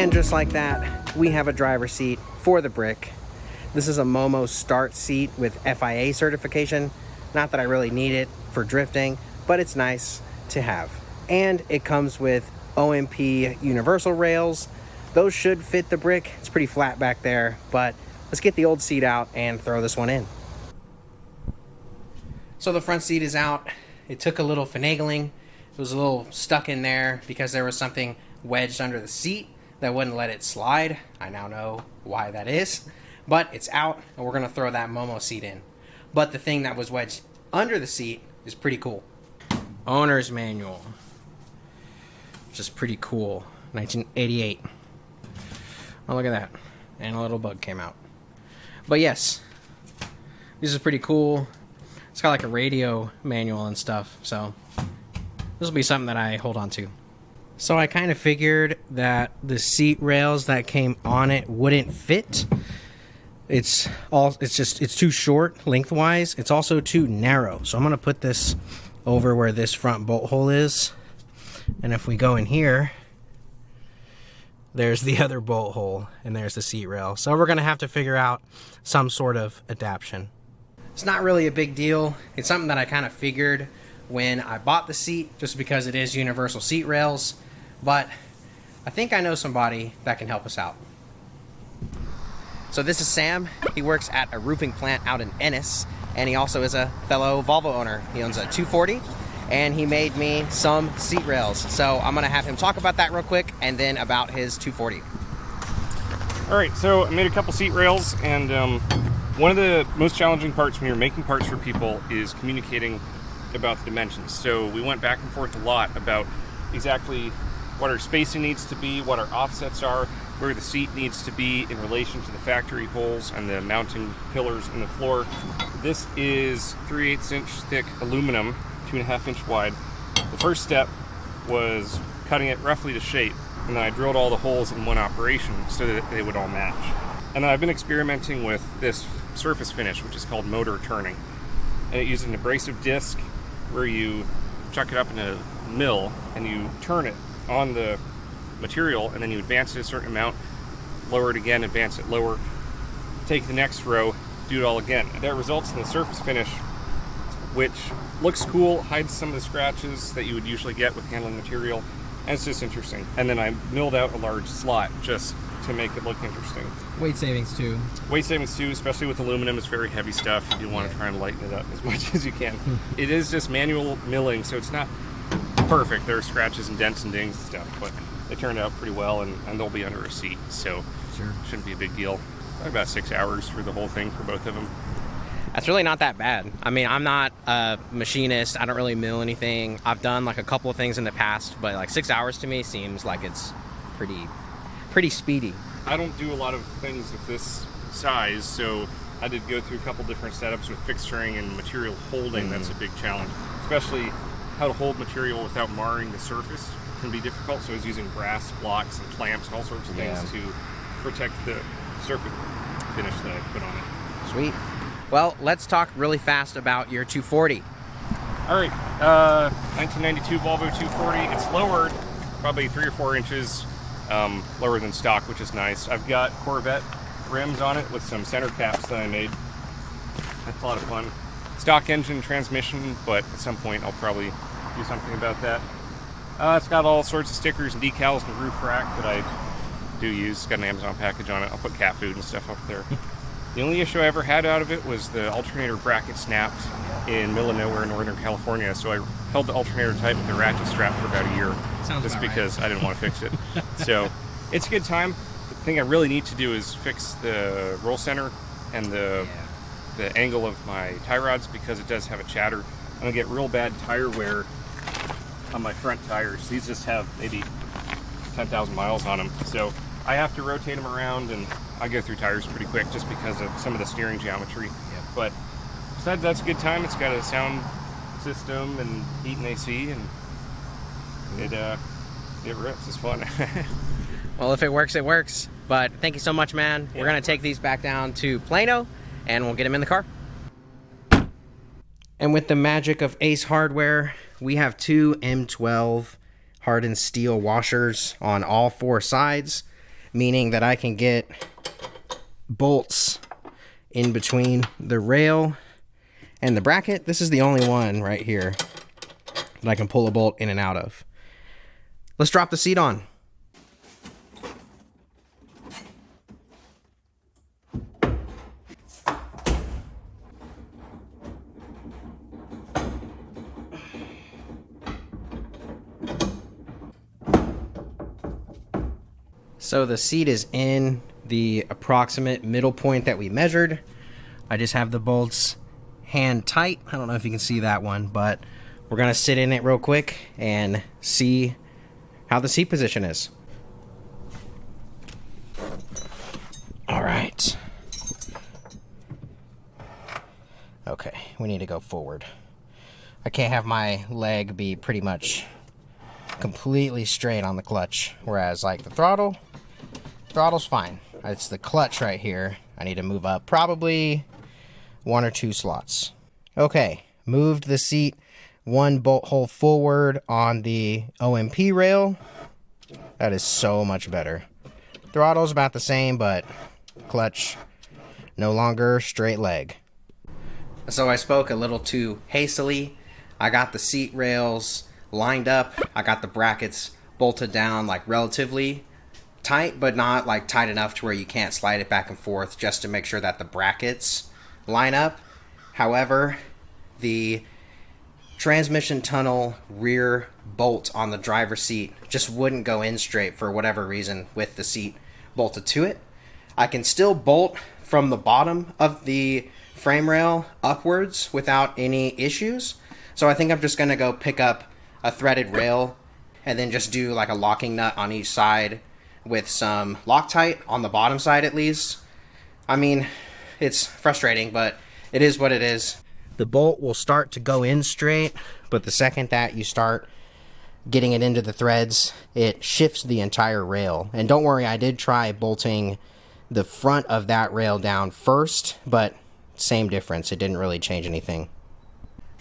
And just like that, we have a driver's seat for the brick. This is a MOMO Start seat with FIA certification. Not that I really need it for drifting, but it's nice to have. And it comes with OMP Universal rails. Those should fit the brick. It's pretty flat back there, but let's get the old seat out and throw this one in. So the front seat is out. It took a little finagling. It was a little stuck in there because there was something wedged under the seat that wouldn't let it slide. I now know why that is, but it's out and we're gonna throw that MOMO seat in. But the thing that was wedged under the seat is pretty cool. Owner's manual, which is pretty cool. 1988. Oh, look at that. And a little bug came out. But yes, this is pretty cool. It's got like a radio manual and stuff, so this will be something that I hold on to. So I kind of figured that the seat rails that came on it wouldn't fit. It's too short lengthwise. It's also too narrow. So I'm gonna put this over where this front bolt hole is. And if we go in here, there's the other bolt hole and there's the seat rail. So we're gonna have to figure out some sort of adaptation. It's not really a big deal. It's something that I kind of figured when I bought the seat, just because it is universal seat rails, but I think I know somebody that can help us out. So this is Sam. He works at a roofing plant out in Ennis, and he also is a fellow Volvo owner. He owns a 240, and he made me some seat rails. So I'm gonna have him talk about that real quick, and then about his 240. All right, so I made a couple seat rails, and one of the most challenging parts when you're making parts for people is communicating about the dimensions. So we went back and forth a lot about exactly what our spacing needs to be, what our offsets are, where the seat needs to be in relation to the factory holes and the mounting pillars in the floor. This is 3/8 inch thick aluminum, 2.5 inch wide. The first step was cutting it roughly to shape, and then I drilled all the holes in one operation so that they would all match. And then I've been experimenting with this surface finish, which is called motor turning. And it uses an abrasive disc where you chuck it up in a mill and you turn it on the material, and then you advance it a certain amount, lower it again, advance it lower, take the next row, do it all again. That results in the surface finish, which looks cool, hides some of the scratches that you would usually get with handling material, and it's just interesting. And then I milled out a large slot just to make it look interesting. Weight savings too. Weight savings too, especially with aluminum. It's very heavy stuff. You do want to try and lighten it up as much as you can. It is just manual milling, so it's not perfect. There are scratches and dents and dings and stuff, but they turned out pretty well, and they'll be under a seat, so sure, shouldn't be a big deal. Probably about 6 hours for the whole thing for both of them. That's really not that bad. I mean, I'm not a machinist. I don't really mill anything. I've done like a couple of things in the past, but like 6 hours to me seems like it's pretty speedy. I don't do a lot of things of this size, so I did go through a couple different setups with fixturing and material holding. That's a big challenge, especially how to hold material without marring the surface can be difficult. So I was using brass blocks and clamps and all sorts of things to protect the surface finish that I put on it. Sweet. Well, let's talk really fast about your 240. All right, 1992 Volvo 240. It's lowered probably 3 or 4 inches lower than stock, which is nice. I've got Corvette rims on it with some center caps that I made. That's a lot of fun. Stock engine transmission, but at some point I'll probably do something about that. It's got all sorts of stickers and decals and a roof rack that I do use. It's got an Amazon package on it. I'll put cat food and stuff up there. The only issue I ever had out of it was the alternator bracket snapped in middle of nowhere, Northern California, so I held the alternator tight with the ratchet strap for about a year. Sounds just about because right. I didn't want to fix it. So it's a good time. The thing I really need to do is fix the roll center and the angle of my tie rods, because it does have a chatter. I'm gonna get real bad tire wear on my front tires. These just have maybe 10,000 miles on them, so I have to rotate them around, and I go through tires pretty quick just because of some of the steering geometry. But besides, that's a good time. It's got a sound system and heat and AC, and it rips. It's fun. Well, if it works, it works. But thank you so much, man. We're gonna take these back down to Plano, and we'll get them in the car. And with the magic of Ace Hardware, we have 2 M12 hardened steel washers on all 4 sides. meaning that I can get bolts in between the rail and the bracket. This is the only one right here that I can pull a bolt in and out of. Let's drop the seat on. So the seat is in the approximate middle point that we measured. I just have the bolts hand tight. I don't know if you can see that one, but we're gonna sit in it real quick and see how the seat position is. All right. Okay, we need to go forward. I can't have my leg be pretty much completely straight on the clutch, whereas like the throttle's fine. It's the clutch right here I need to move up probably 1 or 2 slots. Okay, moved the seat 1 bolt hole forward on the OMP rail. That is so much better. Throttle's about the same, but clutch no longer straight leg. So I spoke a little too hastily. I got the seat rails lined up. I got the brackets bolted down like relatively tight, but not like tight enough to where you can't slide it back and forth, just to make sure that the brackets line up. However, the transmission tunnel rear bolt on the driver's seat just wouldn't go in straight for whatever reason with the seat bolted to it. I can still bolt from the bottom of the frame rail upwards without any issues. So I think I'm just going to go pick up a threaded rail and then just do like a locking nut on each side with some Loctite on the bottom side at least. I mean, it's frustrating, but it is what it is. The bolt will start to go in straight, but the second that you start getting it into the threads, it shifts the entire rail. And don't worry, I did try bolting the front of that rail down first, but same difference. It didn't really change anything.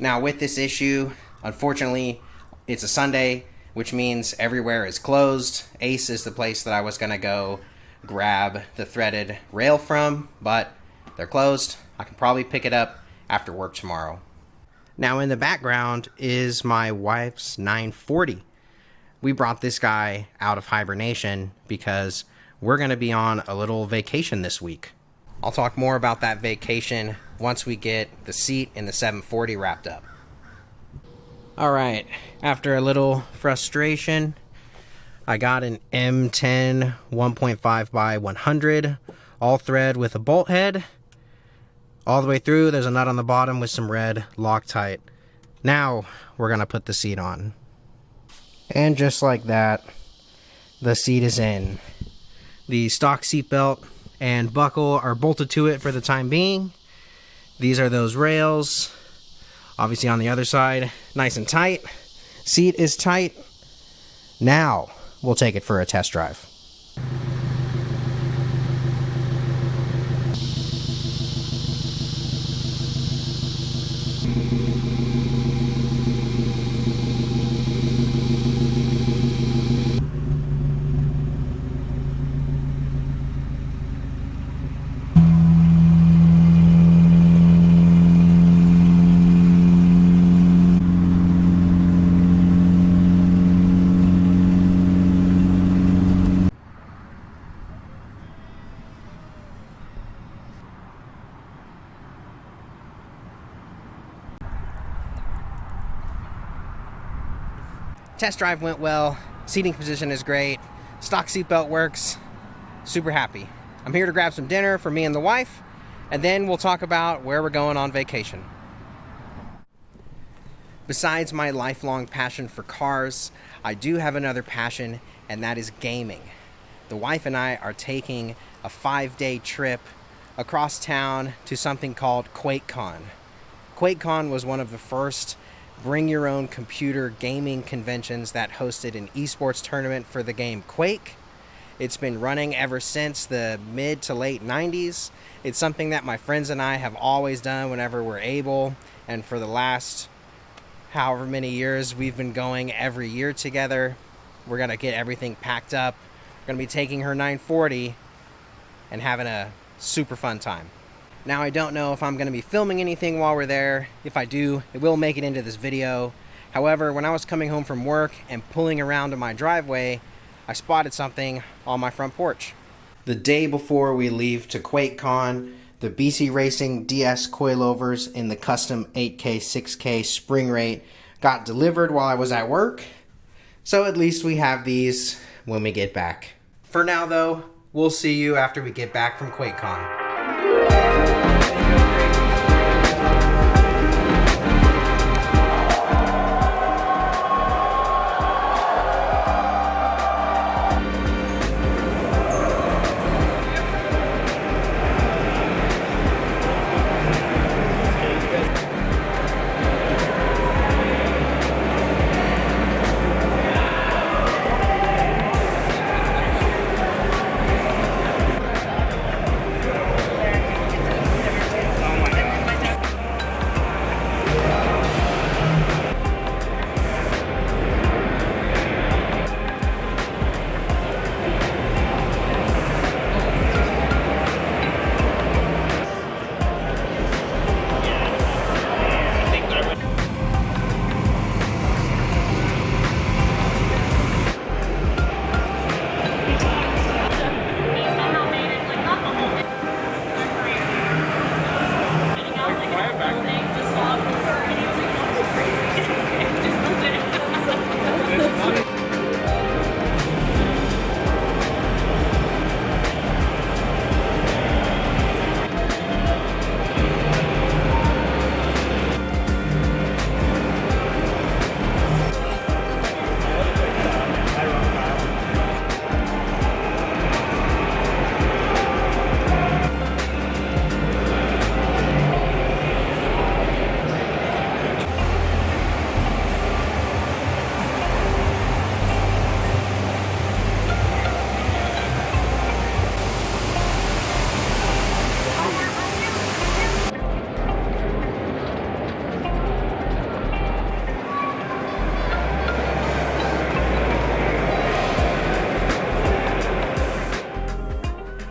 Now with this issue, unfortunately, it's a Sunday, which means everywhere is closed. Ace is the place that I was gonna go grab the threaded rail from, but they're closed. I can probably pick it up after work tomorrow. Now in the background is my wife's 940. We brought this guy out of hibernation because we're gonna be on a little vacation this week. I'll talk more about that vacation once we get the seat in the 740 wrapped up. Alright, after a little frustration, I got an M10 1.5 by 100 all thread with a bolt head. All the way through, there's a nut on the bottom with some red Loctite. Now, we're going to put the seat on. And just like that, the seat is in. The stock seat belt and buckle are bolted to it for the time being. These are those rails. Obviously on the other side, nice and tight. Seat is tight. Now, we'll take it for a test drive. Test drive went well. Seating position is great. Stock seatbelt works. Super happy. I'm here to grab some dinner for me and the wife, and then we'll talk about where we're going on vacation. Besides my lifelong passion for cars, I do have another passion, and that is gaming. The wife and I are taking a 5-day trip across town to something called QUAKECON. QUAKECON was one of the first bring your own computer gaming conventions that hosted an esports tournament for the game Quake. It's been running ever since the mid to late 90s. It's something that my friends and I have always done whenever we're able, and for the last however many years we've been going every year together. We're gonna get everything packed up We're going to be taking her 940 and having a super fun time. Now, I don't know if I'm going to be filming anything while we're there. If I do, it will make it into this video. However, when I was coming home from work and pulling around to my driveway, I spotted something on my front porch. The day before we leave to QUAKECON, the BC Racing DS coilovers in the custom 8K, 6K spring rate got delivered while I was at work. So at least we have these when we get back. For now though, we'll see you after we get back from QUAKECON.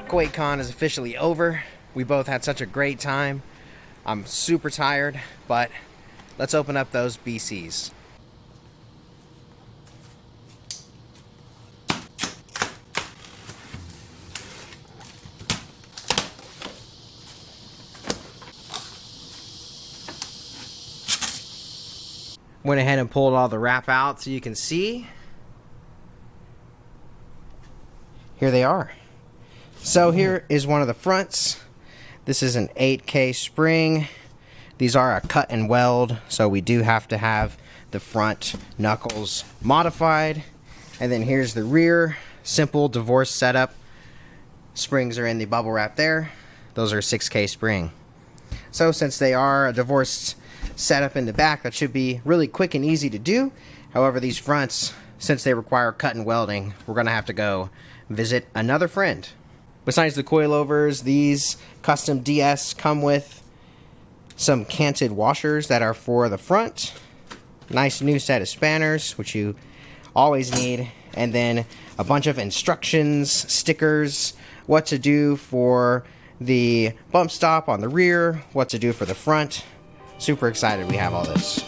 QUAKECON is officially over. We both had such a great time. I'm super tired, but let's open up those BCs. Went ahead and pulled all the wrap out so you can see. Here they are. So here is one of the fronts. This is an 8K spring. These are a cut and weld, so we do have to have the front knuckles modified. And then here's the rear, simple divorce setup. Springs are in the bubble wrap there. Those are 6K spring. So since they are a divorced setup in the back, that should be really quick and easy to do. However, these fronts, since they require cut and welding, we're gonna have to go visit another friend. Besides the coilovers, these custom DS come with some canted washers that are for the front. Nice new set of spanners, which you always need. And then a bunch of instructions, stickers, what to do for the bump stop on the rear, what to do for the front. Super excited we have all this.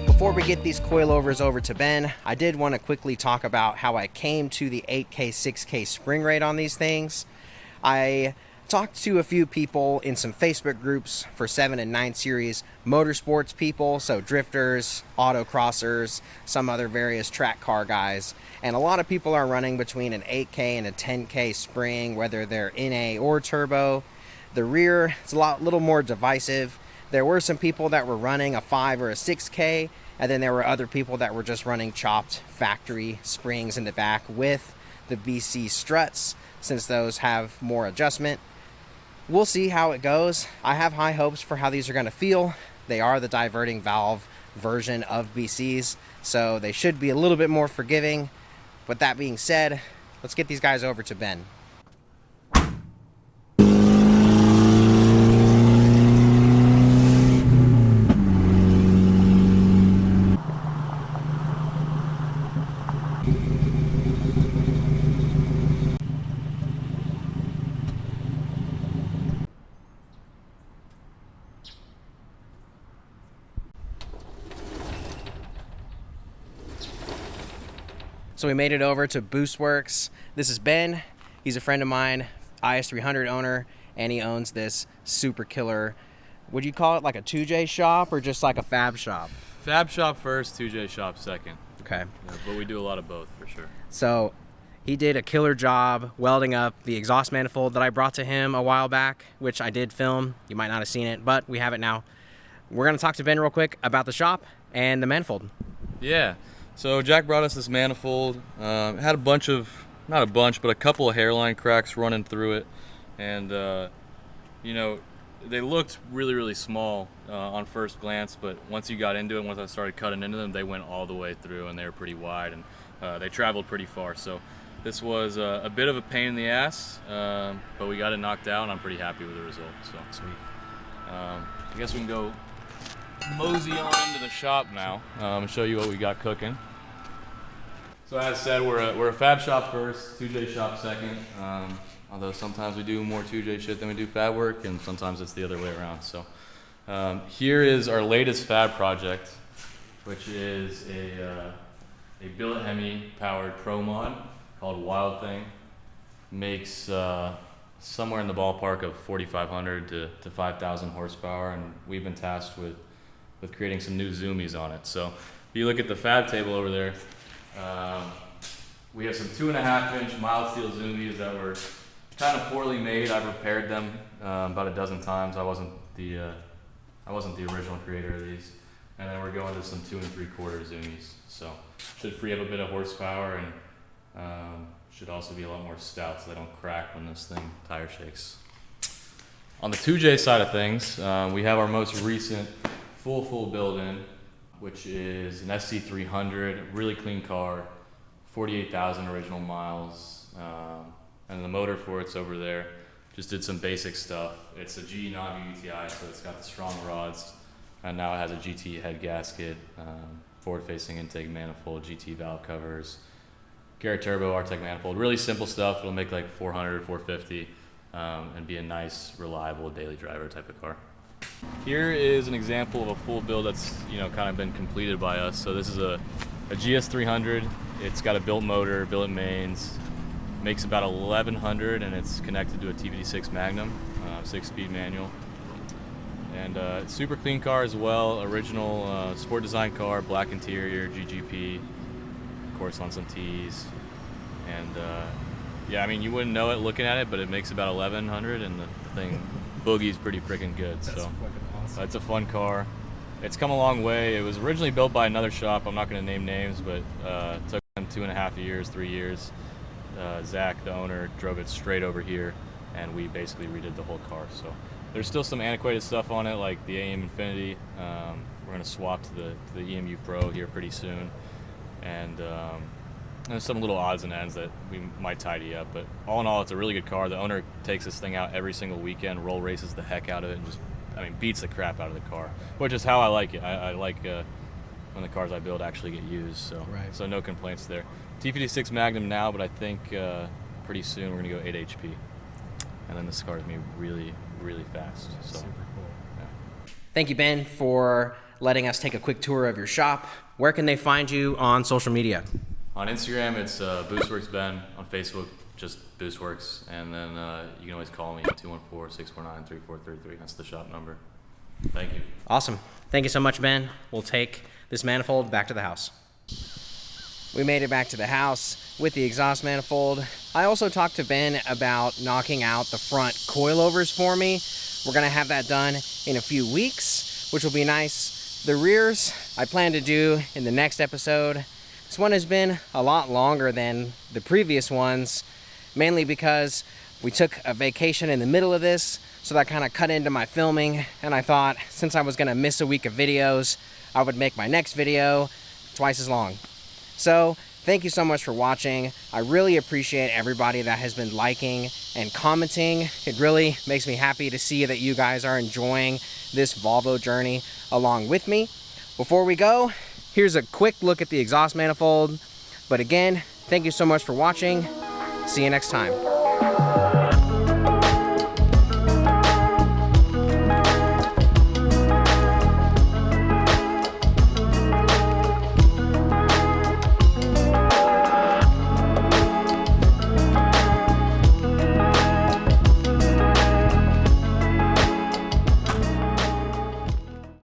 Before we get these coilovers over to Ben, I did want to quickly talk about how I came to the 8K, 6K spring rate on these things. I talked to a few people in some Facebook groups for 7 and 9 series motorsports people, so drifters, autocrossers, some other various track car guys, and a lot of people are running between an 8K and a 10K spring, whether they're NA or turbo. The rear, it's a little more divisive. There were some people that were running a 5 or a 6K, and then there were other people that were just running chopped factory springs in the back with the BC struts, since those have more adjustment. We'll see how it goes. I have high hopes for how these are going to feel. They are the diverting valve version of BC's, so they should be a little bit more forgiving. But that being said, let's get these guys over to Ben. So we made it over to BoostWorks. This is Ben. He's a friend of mine, IS300 owner, and he owns this super killer. Would you call it like a 2J shop or just like a fab shop? Fab shop first, 2J shop second. Okay. Yeah, but we do a lot of both for sure. So he did a killer job welding up the exhaust manifold that I brought to him a while back, which I did film. You might not have seen it, but we have it now. We're going to talk to Ben real quick about the shop and the manifold. Yeah. So Jack brought us this manifold. It had a bunch of, not a bunch, but a couple of hairline cracks running through it. And, you know, they looked really, really small on first glance, but once you got into it, once I started cutting into them, they went all the way through and they were pretty wide and they traveled pretty far. So this was a bit of a pain in the ass, but we got it knocked out and I'm pretty happy with the result. So Sweet. I guess we can go mosey on into the shop now and show you what we got cooking. So as said, we're a fab shop first, 2J shop second. Although sometimes we do more 2J shit than we do fab work, and sometimes it's the other way around. So here is our latest fab project, which is a billet Hemi powered pro mod called Wild Thing. Makes somewhere in the ballpark of 4,500 to 5,000 horsepower, and we've been tasked with creating some new zoomies on it. So if you look at the fab table over there, we have some 2.5-inch mild steel zoomies that were kind of poorly made. I've repaired them about a dozen times. I wasn't the original creator of these. And then we're going to some 2 3/4 zoomies. So should free up a bit of horsepower and should also be a lot more stout so they don't crack when this thing tire shakes. On the 2J side of things, we have our most recent full build-in, which is an SC300, really clean car, 48,000 original miles, and the motor for it's over there. Just did some basic stuff. It's a GE non-UTI, so it's got the strong rods, and now it has a GT head gasket, forward-facing intake manifold, GT valve covers, Garrett Turbo, Artec manifold. Really simple stuff. It'll make like 400, 450, and be a nice, reliable daily driver type of car. Here is an example of a full build that's kind of been completed by us. So this is a GS300. It's got a built motor, billet mains, makes about 1,100, and it's connected to a TVD6 Magnum, 6-speed manual. And super clean car as well. Original sport design car, black interior, GGP, of course on some T's. And yeah, I mean you wouldn't know it looking at it, but it makes about 1,100, and the thing boogie's pretty freaking good. That's so awesome. It's a fun car. It's come a long way. It was originally built by another shop. I'm not going to name names, but it took them 2.5 years, 3 years. Zach, the owner, drove it straight over here, and we basically redid the whole car. So there's still some antiquated stuff on it, like the AM Infinity. We're going to swap to the EMU Pro here pretty soon, and there's some little odds and ends that we might tidy up. But all in all, it's a really good car. The owner takes this thing out every single weekend, roll races the heck out of it, and just beats the crap out of the car, which is how I like it. I like when the cars I build actually get used. So Right. So no complaints there. TVD6 Magnum now, but I think pretty soon we're going to go 8 HP. And then this car is going to be really, really fast. So, Super cool. yeah. Thank you, Ben, for letting us take a quick tour of your shop. Where can they find you on social media? On Instagram, it's BoostWorks Ben. On Facebook, just BoostWorks. And then you can always call me at 214-649-3433. That's the shop number. Thank you. Awesome. Thank you so much, Ben. We'll take this manifold back to the house. We made it back to the house with the exhaust manifold. I also talked to Ben about knocking out the front coilovers for me. We're going to have that done in a few weeks, which will be nice. The rears, I plan to do in the next episode. This one has been a lot longer than the previous ones, mainly because we took a vacation in the middle of this, so that kind of cut into my filming, and I thought since I was gonna miss a week of videos, I would make my next video twice as long. So thank you so much for watching. I really appreciate everybody that has been liking and commenting. It really makes me happy to see that you guys are enjoying this Volvo journey along with me. Before we go, here's a quick look at the exhaust manifold. But again, thank you so much for watching. See you next time.